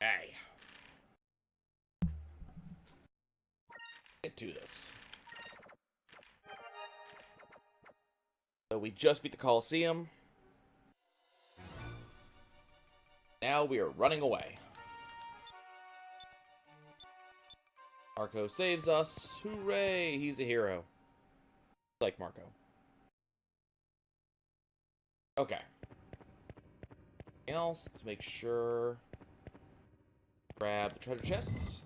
Hey. Get to this. So we just beat the Colosseum. Now we are running away. Marco saves us. Hooray! He's a hero. Like Marco. Okay. Anything else? Let's make sure. Grab the treasure chests.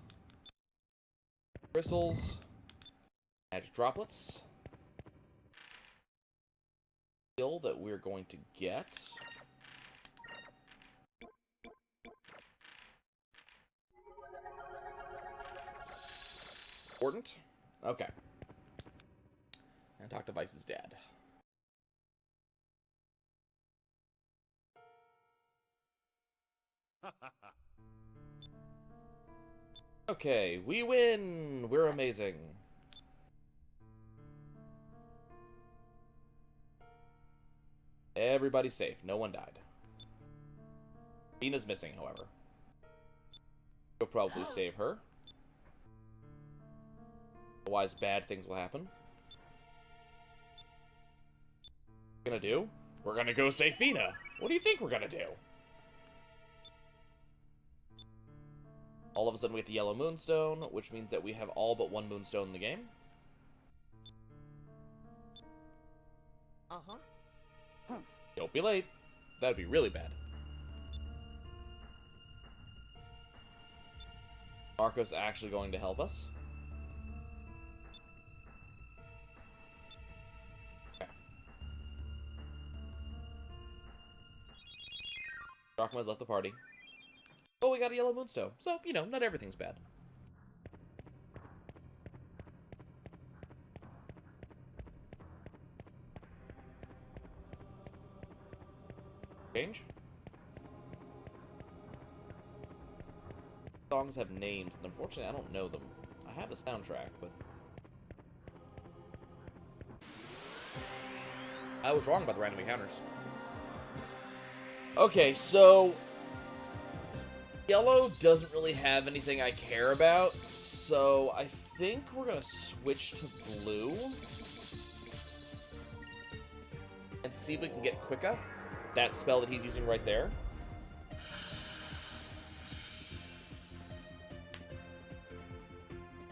Crystals. Magic droplets. Skill that we're going to get. Important. Okay. And talk to Vice's dad. Okay, we win! We're amazing. Everybody's safe. No one died. Fina's missing, however. We'll probably save her. Otherwise, bad things will happen. What are we gonna do? We're gonna go save Fina! What do you think we're gonna do? All of a sudden we get the yellow moonstone, which means that we have all but one moonstone in the game. Don't be late. That'd be really bad. Marco's actually going to help us. Okay. Drachma's left the party. Oh, we got a yellow moonstone. So, you know, not everything's bad. Change? Songs have names, and unfortunately I don't know them. I have the soundtrack, but... I was wrong about the random encounters. Okay, so... Yellow doesn't really have anything I care about, so I think we're gonna switch to blue. And see if we can get Quicka. That spell that he's using right there.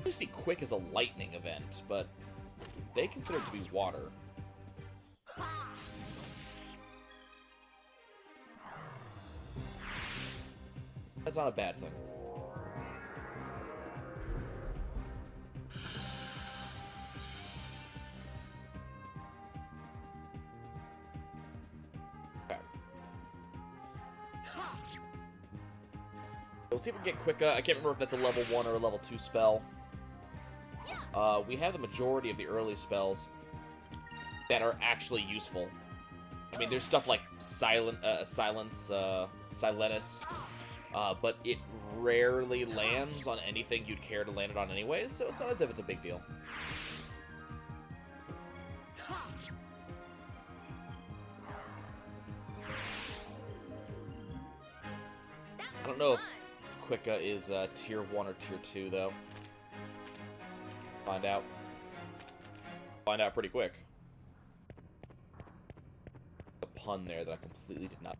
I see Quick as a lightning event, but they consider it to be water. That's not a bad thing. Okay. We'll see if we can get Quicka. I can't remember if that's a level 1 or a level 2 spell. We have the majority of the early spells that are actually useful. I mean, there's stuff like Silenus, but it rarely lands on anything you'd care to land it on anyways, so it's not as if it's a big deal. I don't know if Quicka is tier 1 or tier 2, though. Find out. Find out pretty quick. A pun there that I completely did not.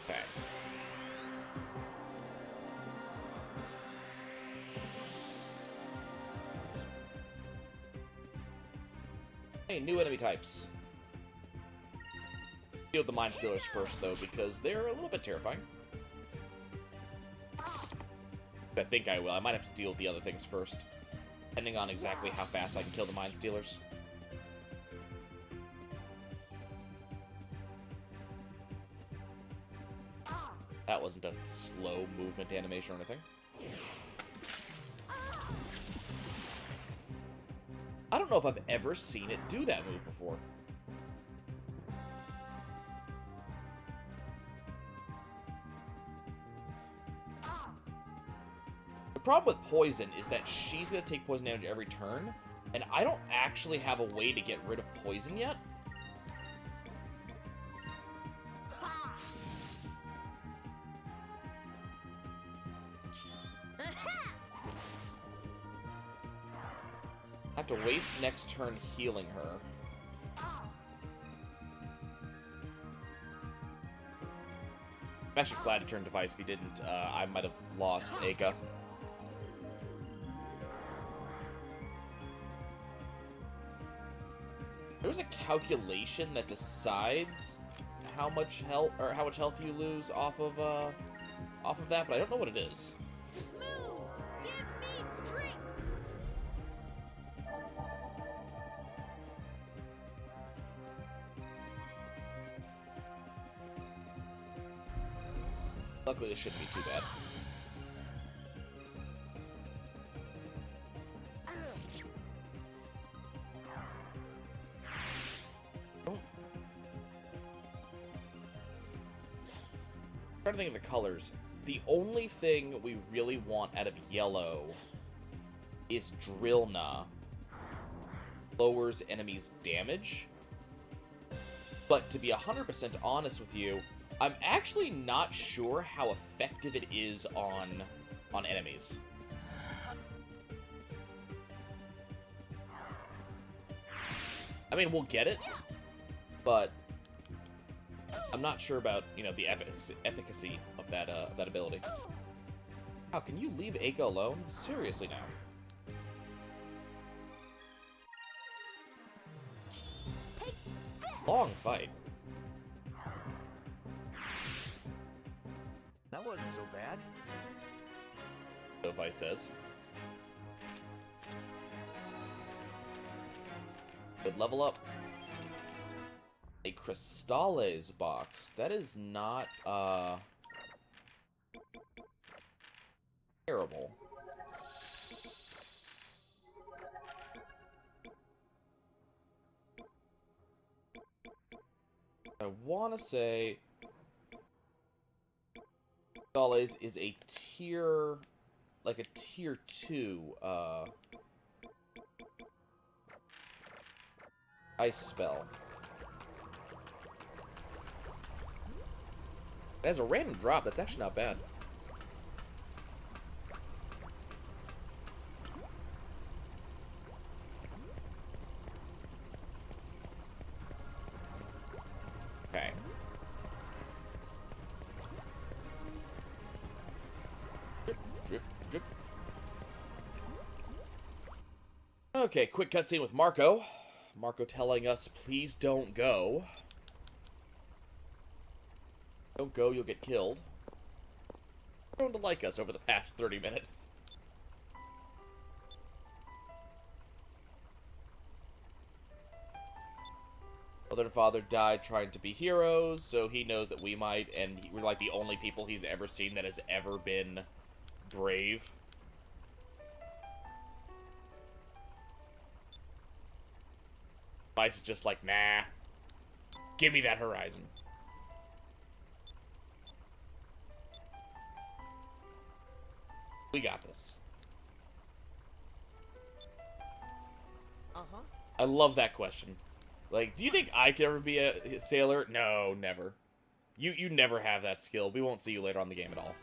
Okay. Hey, new enemy types. Deal with the Mind Stealers first, though, because they're a little bit terrifying. I think I will. I might have to deal with the other things first, depending on exactly how fast I can kill the Mind Stealers. That wasn't a slow movement animation or anything. I don't know if I've ever seen it do that move before. The problem with Poison is that she's going to take poison damage every turn, And I don't actually have a way to get rid of poison yet. I have to waste next turn healing her. I'm actually glad to turn device. If he didn't, I might have lost Aka. There's a calculation that decides how much health you lose off of that, but I don't know what it is. Moons, give me strength. Luckily, this shouldn't be too bad. I'm trying to think of the colors. The only thing we really want out of yellow is Drillna. Lowers enemies' damage. But to be 100% honest with you, I'm actually not sure how effective it is on enemies. I mean, we'll get it, but I'm not sure about, you know, the efficacy of that ability. How can you leave Aka alone? Seriously now. Long fight. That wasn't so bad. So Vice says. Good level up. A Crystales box. That is not, terrible. I want to say Crystales is a tier, like a tier 2, ice spell. It has a random drop. That's actually not bad. Okay. Drip, drip, drip. Okay, quick cutscene with Marco. Marco telling us, please don't go. Don't go, you'll get killed. Grown to like us over the past 30 minutes. Mother and father died trying to be heroes, so he knows that we might, and we're like the only people he's ever seen that has ever been brave. Vice is just like, nah. Give me that horizon. We got this. Uh-huh. I love that question. Like, do you think I could ever be a sailor? No, never. You never have that skill. We won't see you later on in the game at all.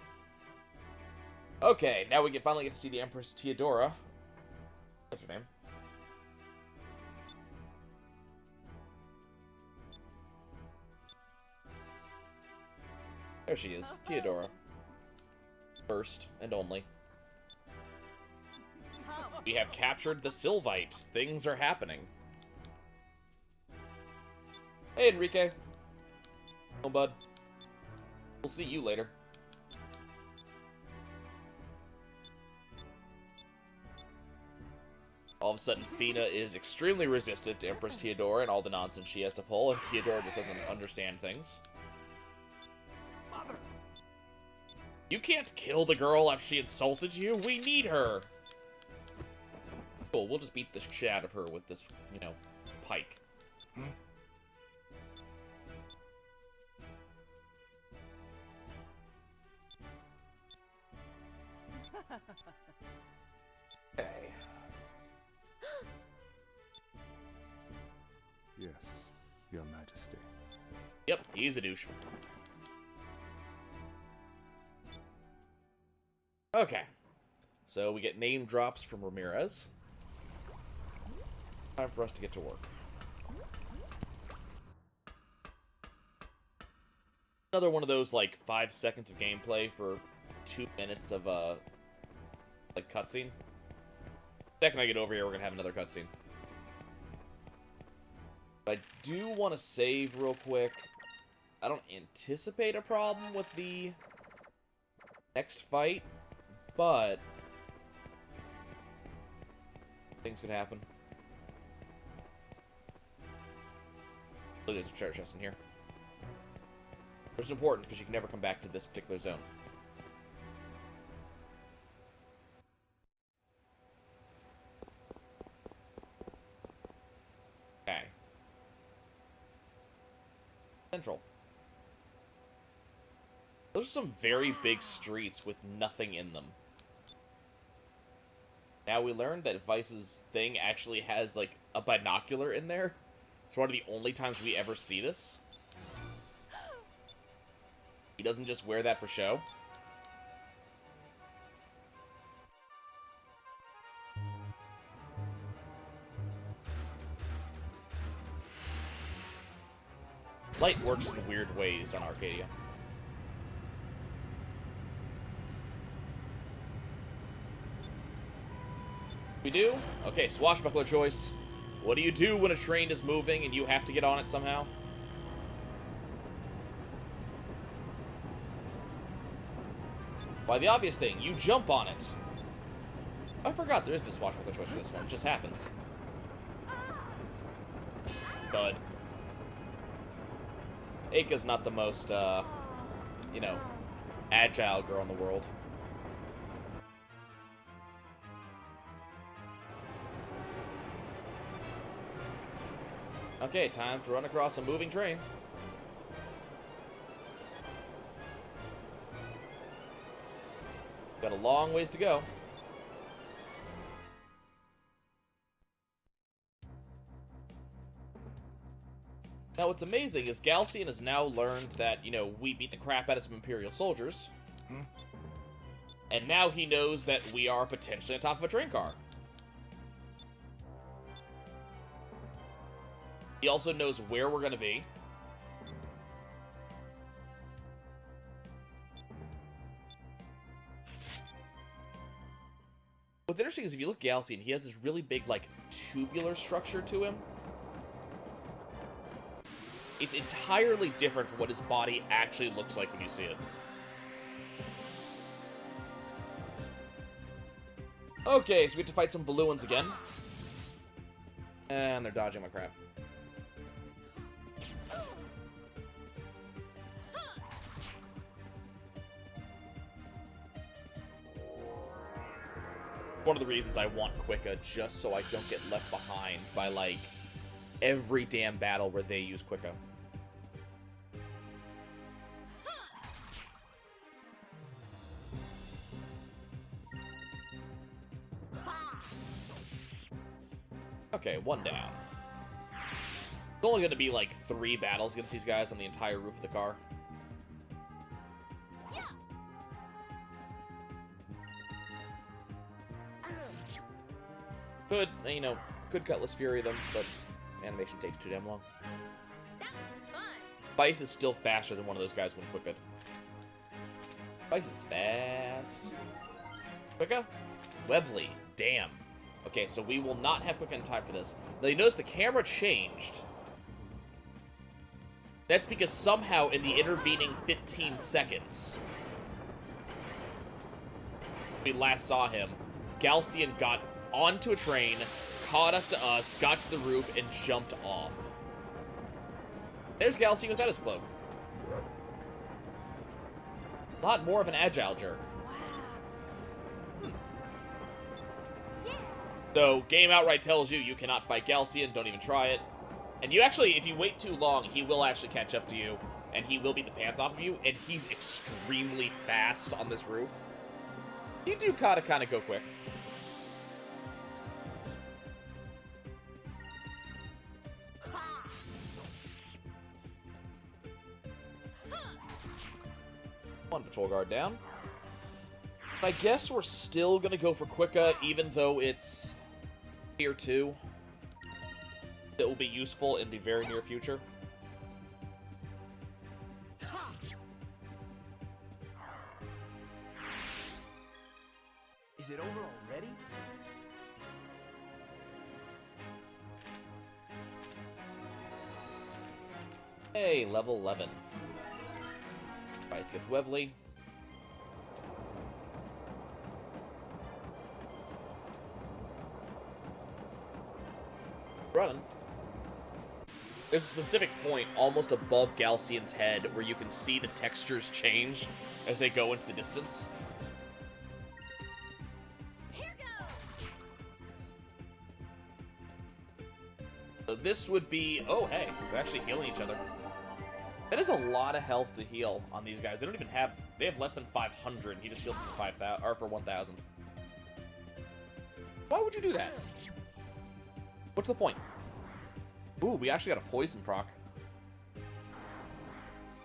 Okay, now we finally get to see the Empress Theodora. What's her name? There she is, Theodora. First and only. We have captured the Sylvite. Things are happening. Hey, Enrique. Oh, bud. We'll see you later. All of a sudden, Fina is extremely resistant to Empress Theodora and all the nonsense she has to pull, and Theodora just doesn't understand things. You can't kill the girl after she insulted you. We need her. Cool, we'll just beat the shit out of her with this, you know, pike. Okay. Yes, Your Majesty. Yep, he's a douche. Okay. So we get name drops from Ramirez. Time for us to get to work. Another one of those, like, 5 seconds of gameplay for 2 minutes of, like, cutscene. The second I get over here, we're gonna have another cutscene. But I do want to save real quick. I don't anticipate a problem with the next fight, but things could happen. Oh, there's a treasure chest in here. Which is important, because you can never come back to this particular zone. Okay. Central. Those are some very big streets with nothing in them. Now we learned that Vice's thing actually has, like, a binocular in there. It's one of the only times we ever see this. He doesn't just wear that for show. Light works in weird ways on Arcadia. We do? Okay, swashbuckler choice. What do you do when a train is moving and you have to get on it somehow? Why, the obvious thing, you jump on it. I forgot there is the swashbuckler choice for this one. It just happens. Dud. Eika's not the most, you know, agile girl in the world. Okay, time to run across a moving train. Got a long ways to go. Now, what's amazing is Galcian has now learned that, you know, we beat the crap out of some Imperial soldiers. And now he knows that we are potentially on top of a train car. He also knows where we're going to be. What's interesting is if you look at Galcian, he has this really big, like, tubular structure to him. It's entirely different from what his body actually looks like when you see it. Okay, so we have to fight some Valuans again. And they're dodging my crap. One of the reasons I want Quicka, just so I don't get left behind by, like, every damn battle where they use Quicka. Okay, one down. It's only going to be, like, 3 battles against these guys on the entire roof of the car. Could, you know, could Cutlass Fury them, but animation takes too damn long. That was fun. Vice is still faster than one of those guys when Quicka. Vice is fast. Quicka? Webley. Damn. Okay, so we will not have Quicka in time for this. Now, you notice the camera changed. That's because somehow in the intervening 15 seconds we last saw him, Galcian got onto a train, caught up to us, got to the roof, and jumped off. There's Galcian without his cloak. A lot more of an agile jerk. So, game outright tells you you cannot fight Galcian, don't even try it. And you actually, if you wait too long, he will actually catch up to you, and he will beat the pants off of you, and he's extremely fast on this roof. You do kind of go quick. One patrol guard down. I guess we're still gonna go for Quicka, even though it's tier 2. That will be useful in the very near future. Is it over already? Hey, level 11. Vice gets Webley. Running. There's a specific point almost above Galcian's head where you can see the textures change as they go into the distance. Here goes. So this would be... Oh, hey. They're actually healing each other. That is a lot of health to heal on these guys. They don't even have... They have less than 500. He just healed for 5,000... Or for 1,000. Why would you do that? What's the point? Ooh, we actually got a poison proc.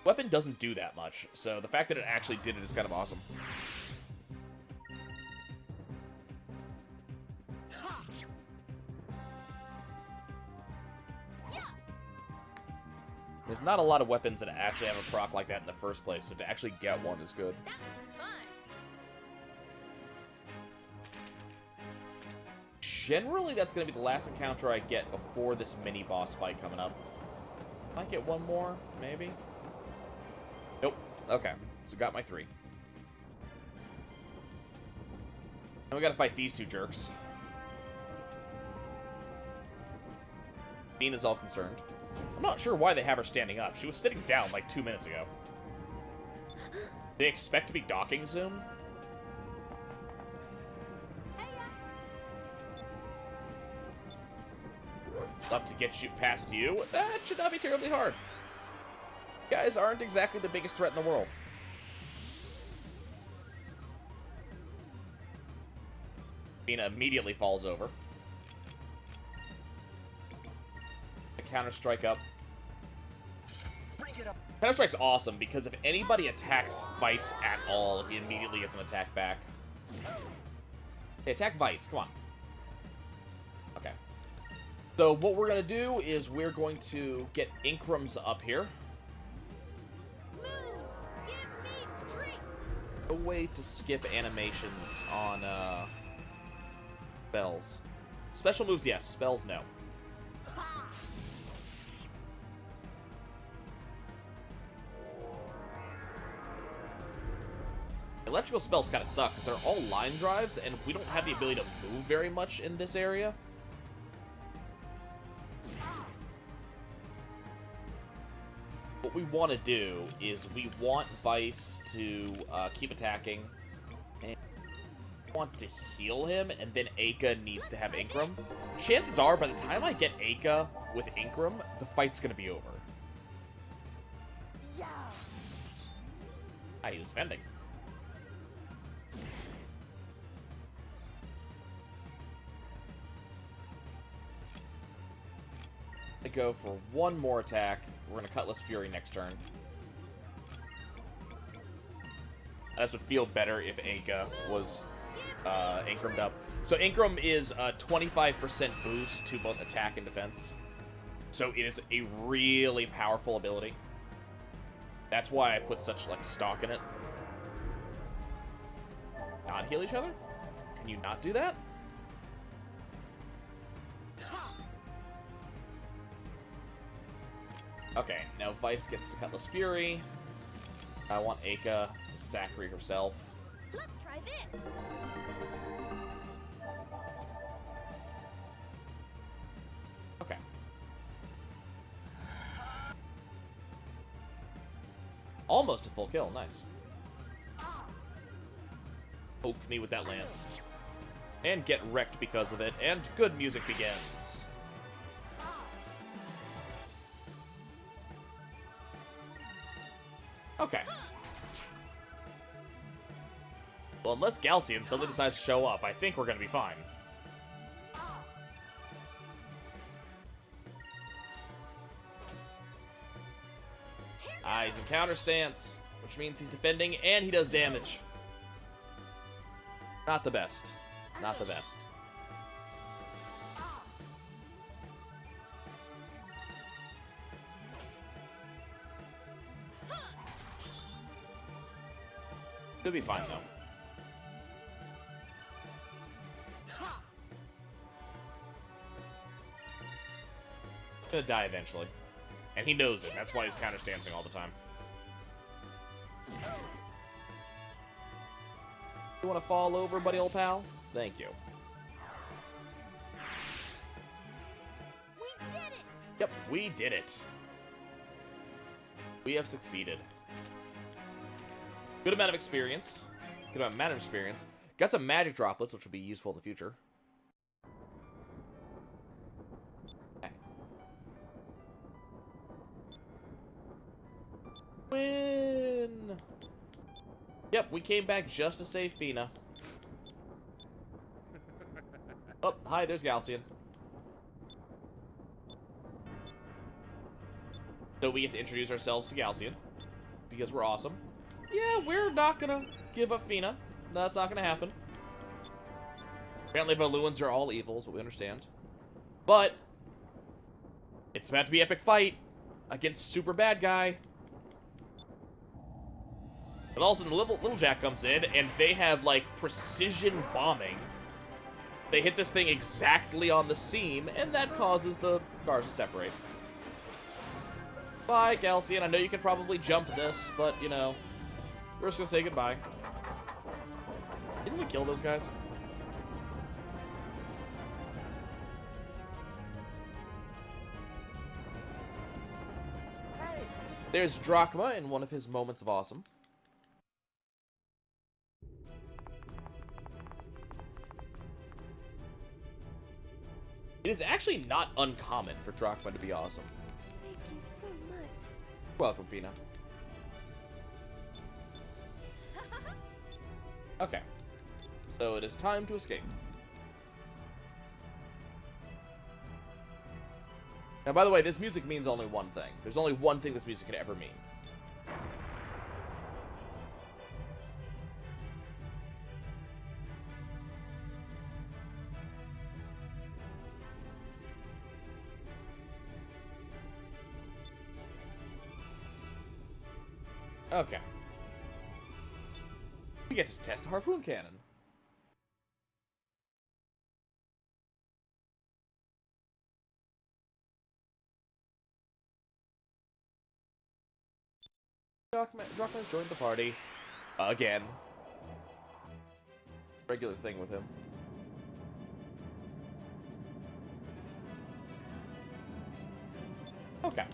Weapon doesn't do that much, so the fact that it actually did it is kind of awesome. There's not a lot of weapons that actually have a proc like that in the first place, so to actually get one is good. That was fun. Generally, that's going to be the last encounter I get before this mini-boss fight coming up. Might get one more, maybe? Nope. Okay, so got my 3. Now we gotta fight these 2 jerks. Bean is all concerned. I'm not sure why they have her standing up. She was sitting down like 2 minutes ago. They expect to be docking soon? Love to get you past you. That should not be terribly hard. You guys aren't exactly the biggest threat in the world. Mina immediately falls over. Counter-strike up. Counter-strike's awesome because if anybody attacks Vice at all, he immediately gets an attack back. Hey, attack Vice, come on. Okay. So what we're going to do is we're going to get Inkrams up here. Moves, give me strength. No way to skip animations on spells. Special moves, yes. Spells, no. Electrical spells kind of suck because they're all line drives, and we don't have the ability to move very much in this area. What we want to do is we want Vice to keep attacking, and we want to heal him, and then Aka needs to have Inkram. Chances are, by the time I get Aka with Inkram, the fight's going to be over. Ah, he was defending. I go for one more attack. We're going to Cutlass Fury next turn. This would feel better if Aka was Inkrammed up. So Inkram is a 25% boost to both attack and defense. So it is a really powerful ability. That's why I put such like stock in it. Not heal each other? Can you not do that? Okay, now Vice gets to Cutlass Fury. I want Aka to Sacri herself. Let's try this. Okay. Almost a full kill, nice. Poke me with that lance. And get wrecked because of it, and good music begins. Okay. Well, unless Galcian suddenly decides to show up, I think we're gonna be fine. He's in counter stance, which which means he's defending, and he does damage. Not the best. Not the best. Could be fine, though. Gonna die eventually. And he knows it. That's why he's counter-stancing all the time. You want to fall over, buddy old pal? Thank you. We did it! Yep, we did it. We have succeeded. Good amount of experience. Good amount of experience. Got some magic droplets, which will be useful in the future. Okay. Win! Yep, we came back just to save Fina. Oh, hi, there's Galcian. So we get to introduce ourselves to Galcian, because we're awesome. Yeah, we're not gonna give up Fina. That's not gonna happen. Apparently Valuans are all evil, is what we understand. But it's about to be epic fight against super bad guy. But all of a sudden, Little Jack comes in, and they have, like, precision bombing. They hit this thing exactly on the seam, and that causes the cars to separate. Bye, Galcian. I know you could probably jump this, but, you know, we're just gonna say goodbye. Didn't we kill those guys? Hey. There's Drachma in one of his moments of awesome. It is actually not uncommon for Drachma to be awesome. Thank you so much. Welcome, Fina. Okay. So it is time to escape. Now, by the way, this music means only one thing. There's only one thing this music could ever mean. Okay. We get to test the harpoon cannon. Drachma's joined the party. Again. Regular thing with him. Okay.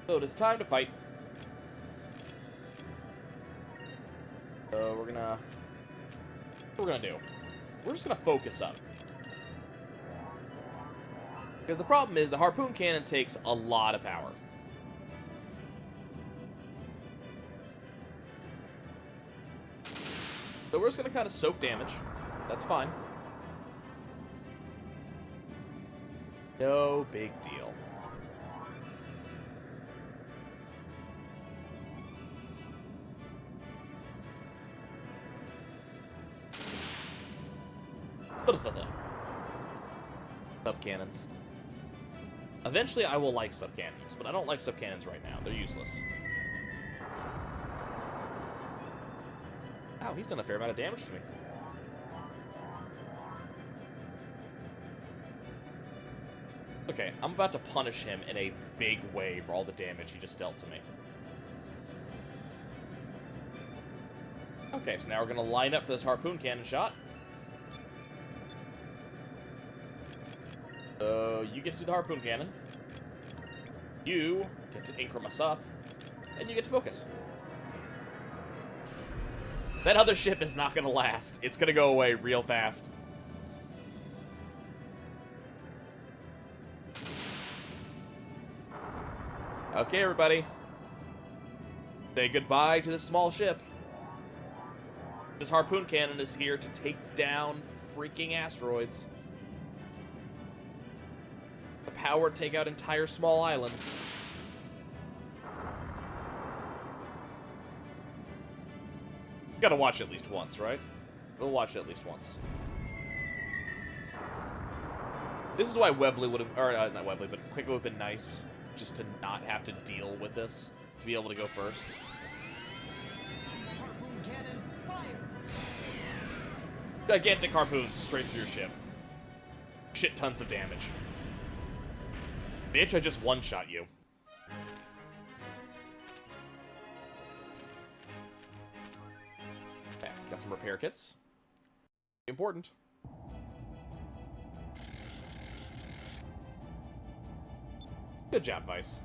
So it is time to fight. So what we're gonna do? We're just gonna focus up. Because the problem is the harpoon cannon takes a lot of power. So we're just gonna kind of soak damage. That's fine. No big deal. Sub-cannons. Eventually I will like sub-cannons, but I don't like sub-cannons right now. They're useless. Wow, he's done a fair amount of damage to me. Okay, I'm about to punish him in a big way for all the damage he just dealt to me. Okay, so now we're gonna line up for this harpoon cannon shot. So you get to do the harpoon cannon. You get to increment us up, and you get to focus. That other ship is not gonna last. It's gonna go away real fast. Okay, everybody. Say goodbye to this small ship. This harpoon cannon is here to take down freaking asteroids. The power to take out entire small islands. Gotta watch it at least once, right? We'll watch it at least once. This is why Webley would have, or not Webley, but Quick would have been nice, just to not have to deal with this, to be able to go first. Harpoon cannon, fire! Gigantic harpoons straight through your ship. Shit tons of damage. Bitch, I just one-shot you. Okay, got some repair kits. Important. Good job, Vice.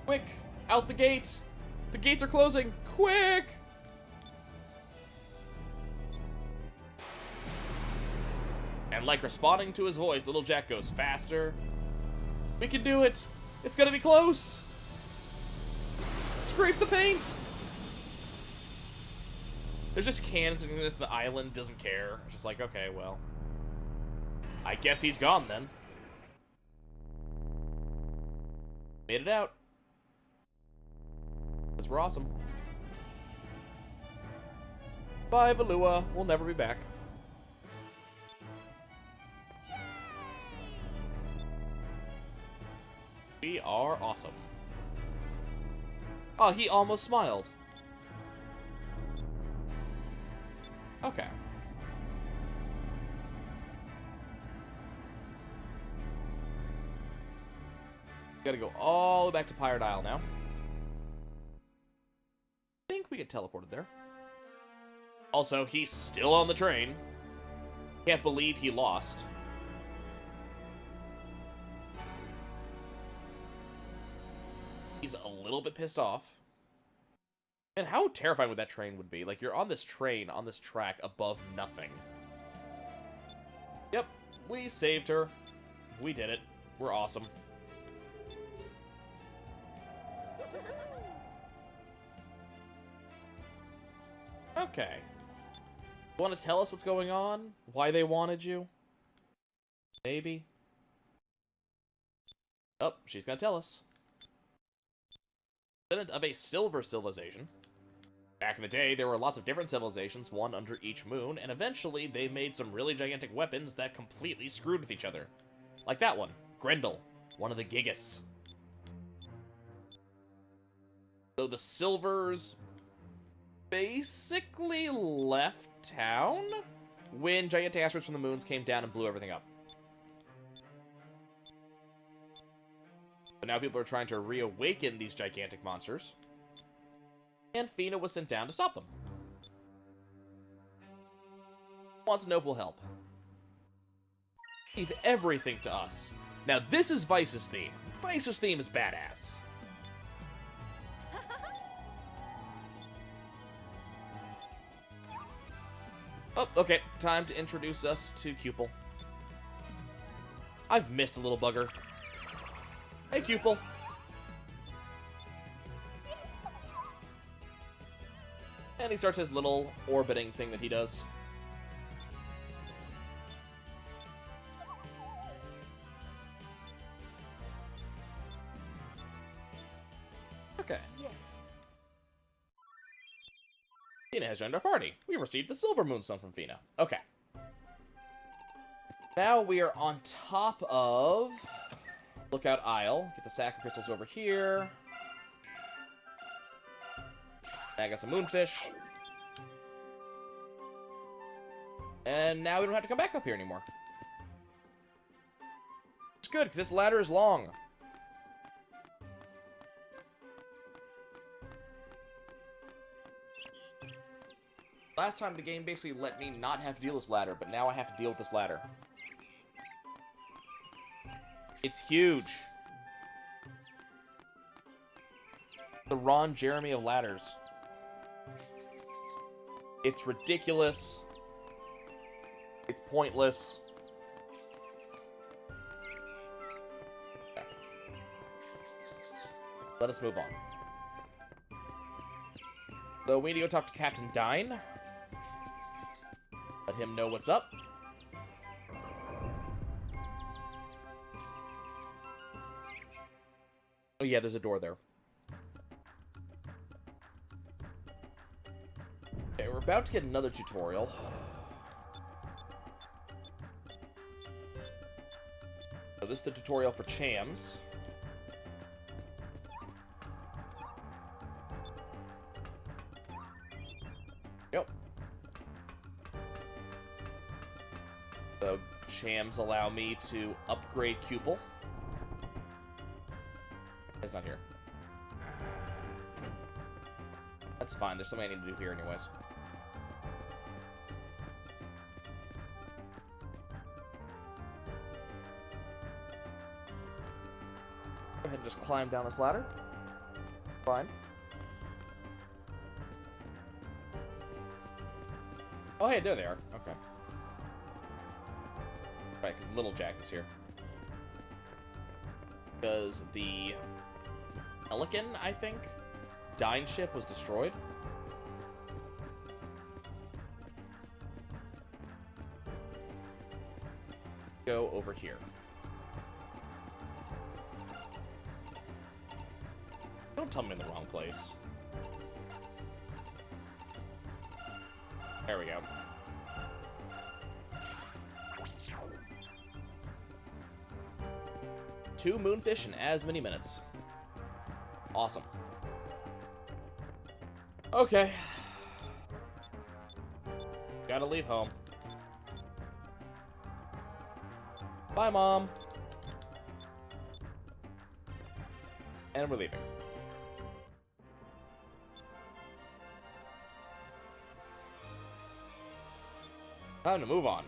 Quick! Out the gate! The gates are closing! Quick! And like responding to his voice, little Jack goes faster. We can do it! It's gonna be close! Scrape the paint! There's just cannons and the island doesn't care. Just like, okay, well. I guess he's gone then. Made it out. Because we're awesome. Bye, Valua. We'll never be back. We are awesome. Oh, he almost smiled. Okay. Gotta go all the way back to Pirate Isle now. I think we get teleported there. Also, he's still on the train. Can't believe he lost. He's a little bit pissed off. And how terrifying would that train would be? Like, you're on this train, on this track, above nothing. Yep, we saved her. We did it. We're awesome. Okay. Want to tell us what's going on? Why they wanted you? Maybe. Oh, she's gonna tell us. Descendant of a silver civilization. Back in the day, there were lots of different civilizations, one under each moon, and eventually they made some really gigantic weapons that completely screwed with each other. Like that one, Grendel, one of the Gigas. So the Silvers basically left town when gigantic asteroids from the moons came down and blew everything up. But now people are trying to reawaken these gigantic monsters. And Fina was sent down to stop them. Wants to know if we'll help. Leave everything to us. Now this is Vice's theme. Vice's theme is badass. Oh, okay. Time to introduce us to Cupel. I've missed a little bugger. Hey, Cupel. And he starts his little orbiting thing that he does. Okay. Yes. Fina has joined our party. We received the Silver Moonstone from Fina. Okay. Now we are on top of Lookout Isle. Get the sack of crystals over here. I got some moonfish. And now we don't have to come back up here anymore. It's good, because this ladder is long. Last time the game basically let me not have to deal with this ladder, but now I have to deal with this ladder. It's huge. The Ron Jeremy of ladders. It's ridiculous. It's pointless. Okay. Let us move on. So we need to go talk to Captain Dine. Let him know what's up. Oh yeah, there's a door there. Okay, we're about to get another tutorial. So this is the tutorial for Chams. Yep. So Chams allow me to upgrade Cupel. It's not here. That's fine. There's something I need to do here anyways. Go ahead and just climb down this ladder. Fine. Oh, hey, there they are. Okay. Right, because Little Jack is here. Because the Pelican, I think, Dine ship was destroyed. Go over here. Don't tell me I'm in the wrong place. There we go. Two moonfish in as many minutes. Awesome. Okay. Gotta leave home. Bye, Mom. And we're leaving. Time to move on.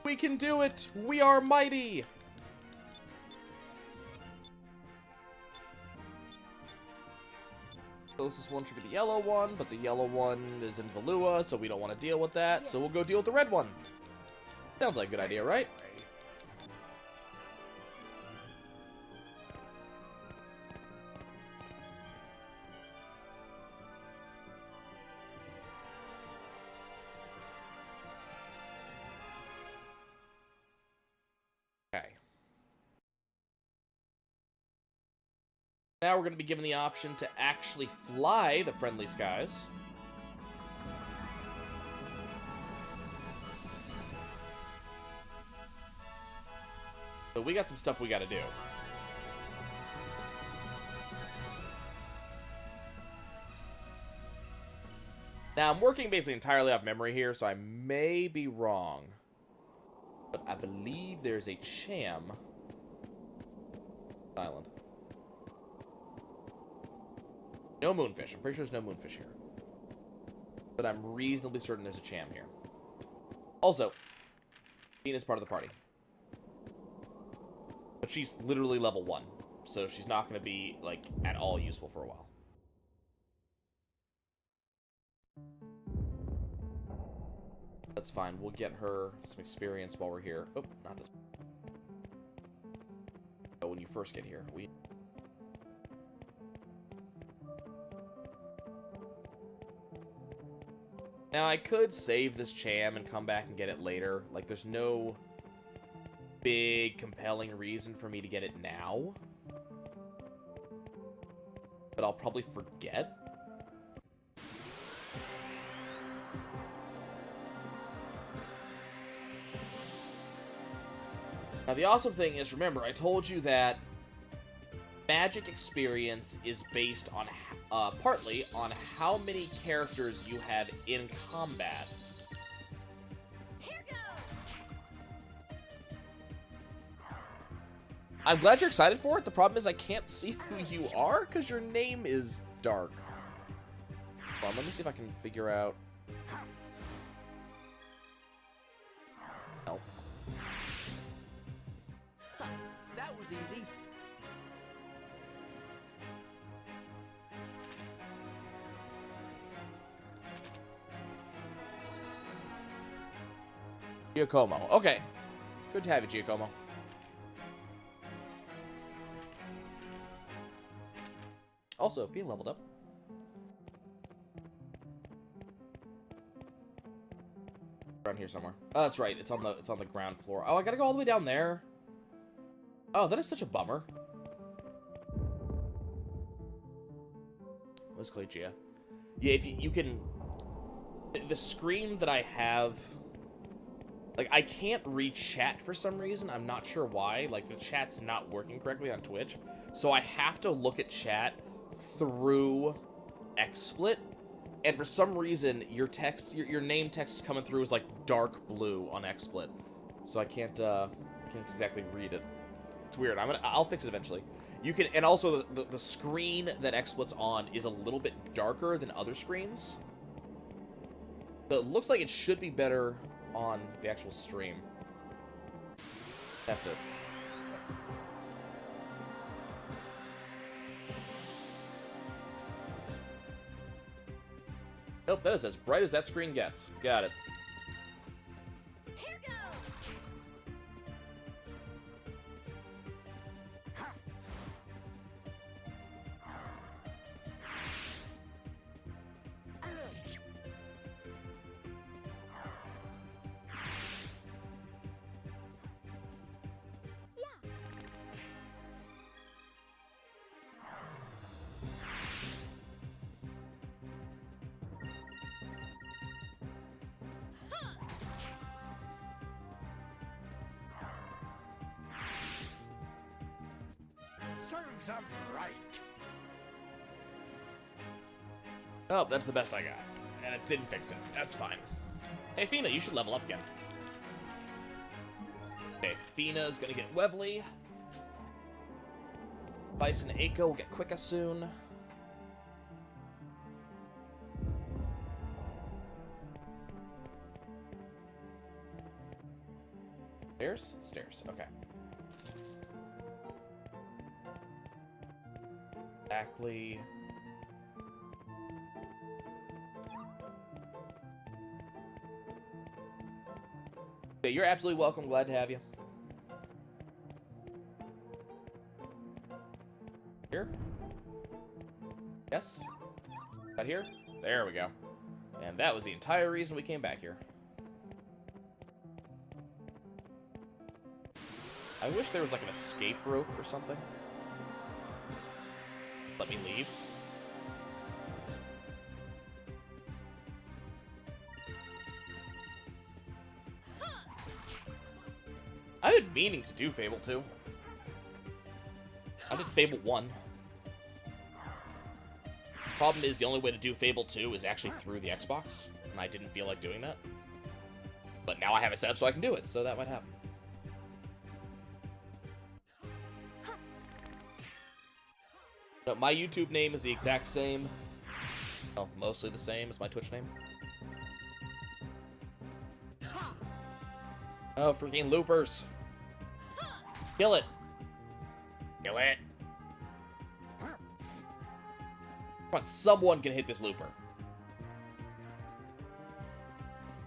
We can do it! We are mighty! Closest one should be the yellow one, but the yellow one is in Valua, so we don't want to deal with that, so we'll go deal with the red one. Sounds like a good idea, right? Okay. Now we're going to be given the option to actually fly the friendly skies. So we got some stuff we got to do. Now I'm working basically entirely off memory here, so I may be wrong. But I believe there's a Cham island. No moonfish. I'm pretty sure there's no moonfish here. But I'm reasonably certain there's a Cham here. Also, Dean is part of the party. But she's literally level 1. So she's not going to be, like, at all useful for a while. That's fine. We'll get her some experience while we're here. Oh, not this. Oh, when you first get here. Now, I could save this Cham and come back and get it later. Like, there's no big, compelling reason for me to get it now. But I'll probably forget. Now, the awesome thing is, remember, I told you that magic experience is based on, partly, on how many characters you have in combat. Here goes. I'm glad you're excited for it. The problem is I can't see who you are, because your name is dark. Hold on, let me see if I can figure out... No. That was easy. Giacomo. Okay. Good to have you, Giacomo. Also, being leveled up. Around here somewhere. Oh, that's right. It's on the ground floor. Oh, I gotta go all the way down there. Oh, that is such a bummer. Miss Glacia. Yeah, if you can... The screen that I have... Like, I can't read chat for some reason. I'm not sure why. Like, the chat's not working correctly on Twitch. So I have to look at chat through XSplit. And for some reason, your text, your name text is coming through as, like, dark blue on XSplit. So I can't exactly read it. It's weird. I'll fix it eventually. You can, and also the screen that XSplit's on is a little bit darker than other screens. So it looks like it should be better on the actual stream. Have to. Nope, that is as bright as that screen gets. Got it. Here goes. Serves 'em right. Oh, that's the best I got. And it didn't fix it. That's fine. Hey, Fina, you should level up again. Okay, Fina's gonna get Wevely. Bison Aiko will get Quicka soon. Stairs? Stairs, okay. Exactly. Yeah, you're absolutely welcome. Glad to have you. Here? Yes? Right here? There we go. And that was the entire reason we came back here. I wish there was like an escape rope or something. Let me leave. I've been meaning to do Fable 2. I did Fable 1. Problem is, the only way to do Fable 2 is actually through the Xbox, and I didn't feel like doing that. But now I have it set up so I can do it, so that might happen. No, my YouTube name is the exact same. Well, mostly the same as my Twitch name. Oh, freaking loopers. Kill it. Kill it. Come on, someone can hit this looper.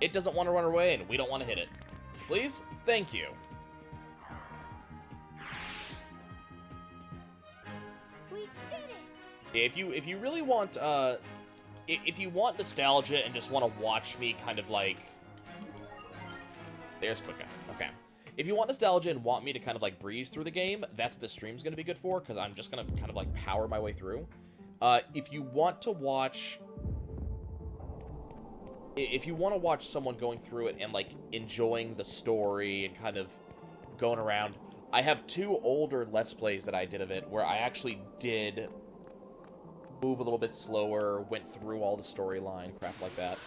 It doesn't want to run away, and we don't want to hit it. Please? Thank you. If you really want if you want nostalgia and just want to watch me kind of like, there's Quicka. Okay. If you want nostalgia and want me to kind of like breeze through the game, that's what the stream's going to be good for, because I'm just going to kind of like power my way through. If you want to watch someone going through it and like enjoying the story and kind of going around, I have 2 older Let's Plays that I did of it where I actually did move a little bit slower, went through all the storyline, crap like that.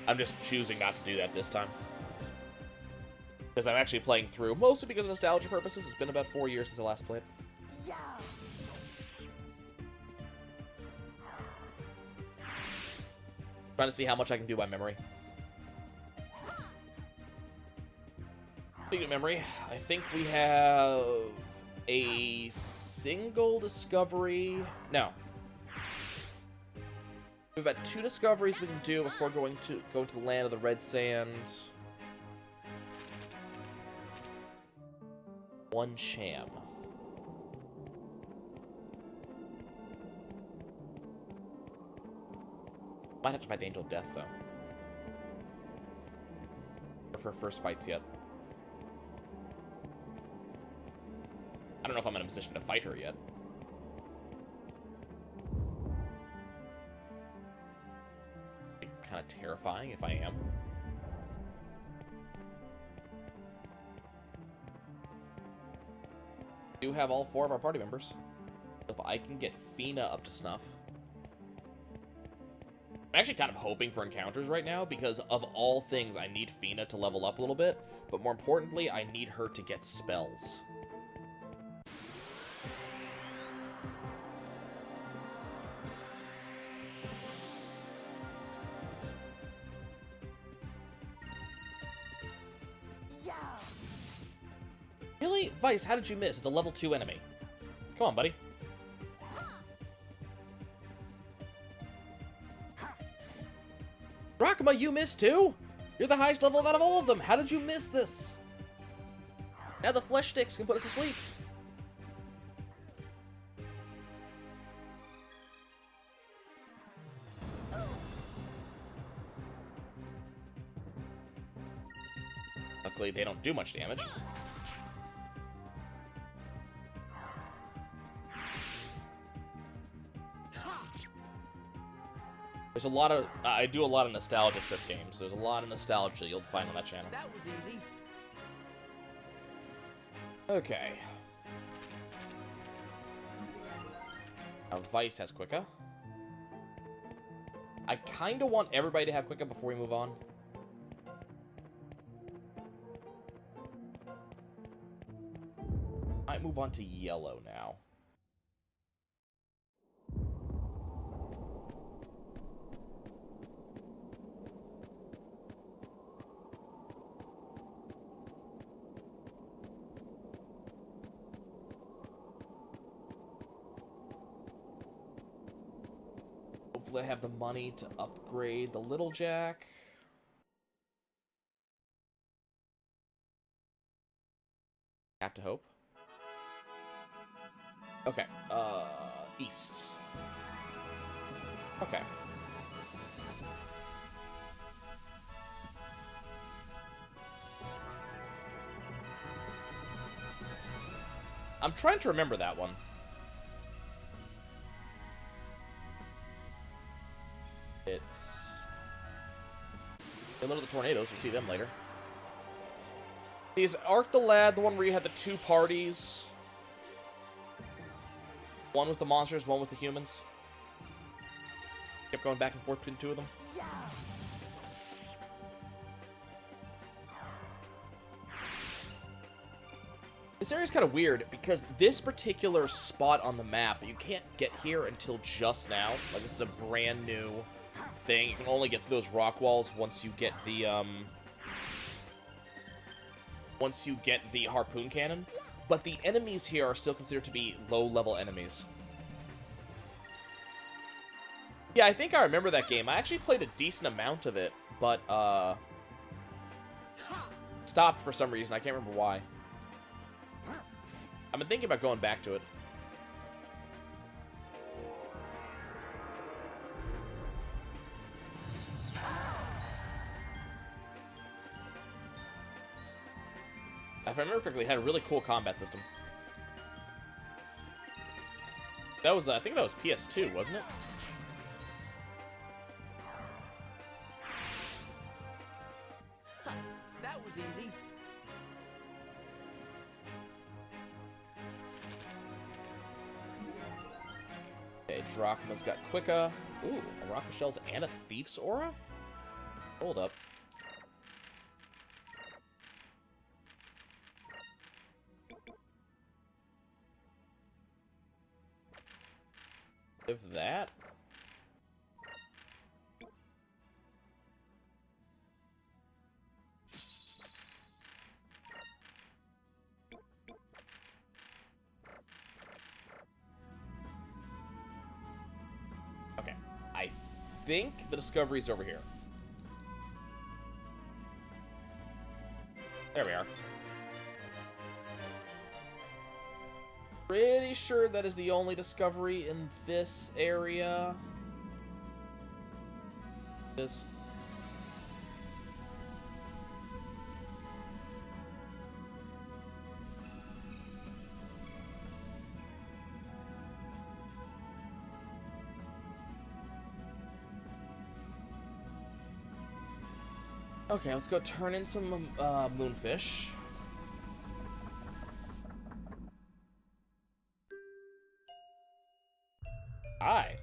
I'm just choosing not to do that this time. Because I'm actually playing through, mostly because of nostalgia purposes. It's been about 4 years since I last played. Yeah. Trying to see how much I can do by memory. Speaking of memory, I think we have a single discovery. No. We've got 2 discoveries we can do before going to the land of the red sand. 1 sham. Might have to fight the Angel of Death, though. For her first fights yet. I don't know if I'm in a position to fight her yet. Kind of terrifying if I am. Do have all 4 of our party members. If I can get Fina up to snuff. I'm actually kind of hoping for encounters right now because of all things, I need Fina to level up a little bit, but more importantly, I need her to get spells. Really? Vice, how did you miss? It's a level 2 enemy. Come on, buddy. Rakuma, you missed too? You're the highest level out of all of them. How did you miss this? Now the flesh sticks can put us to sleep. Luckily, they don't do much damage. There's a lot of... I do a lot of nostalgia trip games. There's a lot of nostalgia you'll find on that channel. That was easy. Okay. Now, Vice has Quicka. I kind of want everybody to have Quicka before we move on. Might move on to Yellow now. Hopefully I have the money to upgrade the Little Jack. Have to hope. Okay, east. Okay. I'm trying to remember that one. It's... Little the Tornadoes, we'll see them later. Is Arc the Lad the one where you had the 2 parties? One was the monsters, one was the humans. Kept going back and forth between the 2 of them. This area's kind of weird because this particular spot on the map, you can't get here until just now. Like, this is a brand new thing. You can only get through those rock walls once you get the, harpoon cannon. But the enemies here are still considered to be low-level enemies. Yeah, I think I remember that game. I actually played a decent amount of it, but, stopped for some reason. I can't remember why. I've been thinking about going back to it. If I remember correctly, it had a really cool combat system. That was, I think that was PS2, wasn't it? That was easy. Okay, Drachma's got Quicka. Ooh, a Rocket Shells and a Thief's Aura? Hold up. Give that. Okay, I think the discovery's over here. There we are. Pretty sure that is the only discovery in this area. This. Okay, let's go turn in some moonfish. Hi.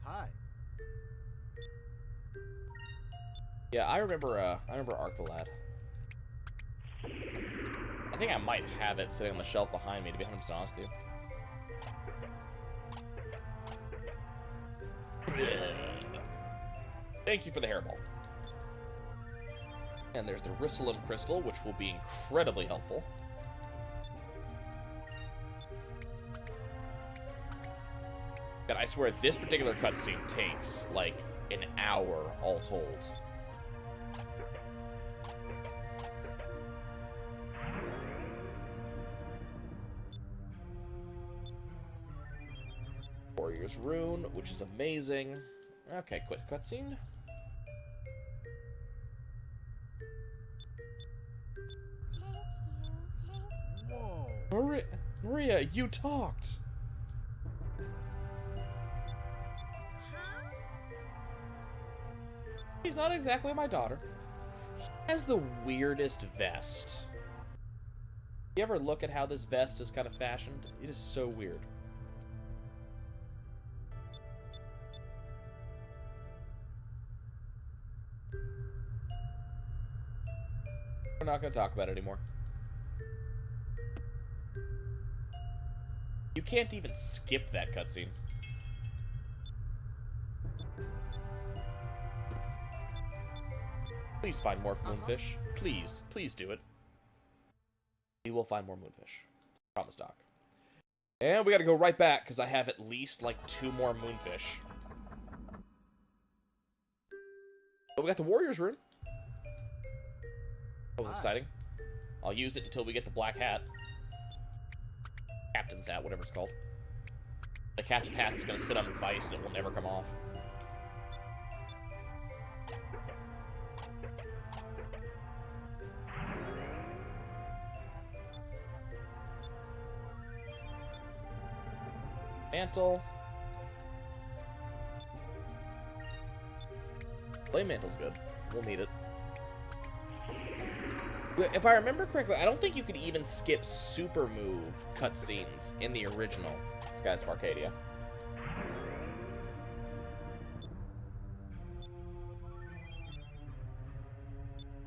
Hi. Yeah, I remember Arc the Lad. I think I might have it sitting on the shelf behind me, to be 100% honest with you. Thank you for the hairball. And there's the Rissalum Crystal, which will be incredibly helpful. And I swear, this particular cutscene takes, like, an hour all told. Warrior's Rune, which is amazing. Okay, quick cutscene. Whoa. Maria, you talked! She's not exactly my daughter. She has the weirdest vest. You ever look at how this vest is kind of fashioned? It is so weird. We're not going to talk about it anymore. You can't even skip that cutscene. Please find more moonfish. Please. Please do it. We will find more moonfish. Promise, Doc. And we gotta go right back, because I have at least, like, 2 more moonfish. But we got the Warrior's Rune. That was exciting. I'll use it until we get the black hat. Captain's hat, whatever it's called. The captain hat's gonna sit on vice and it will never come off. Mantle. Flame Mantle's good. We'll need it. If I remember correctly, I don't think you could even skip super move cutscenes in the original Skies of Arcadia.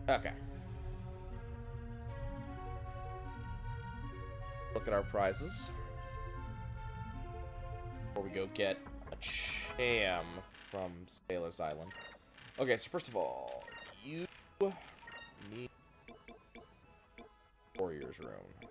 Okay. Look at our prizes. Before we go get a Cham from Sailor's Island. Okay, so first of all, you need Warrior's Rune.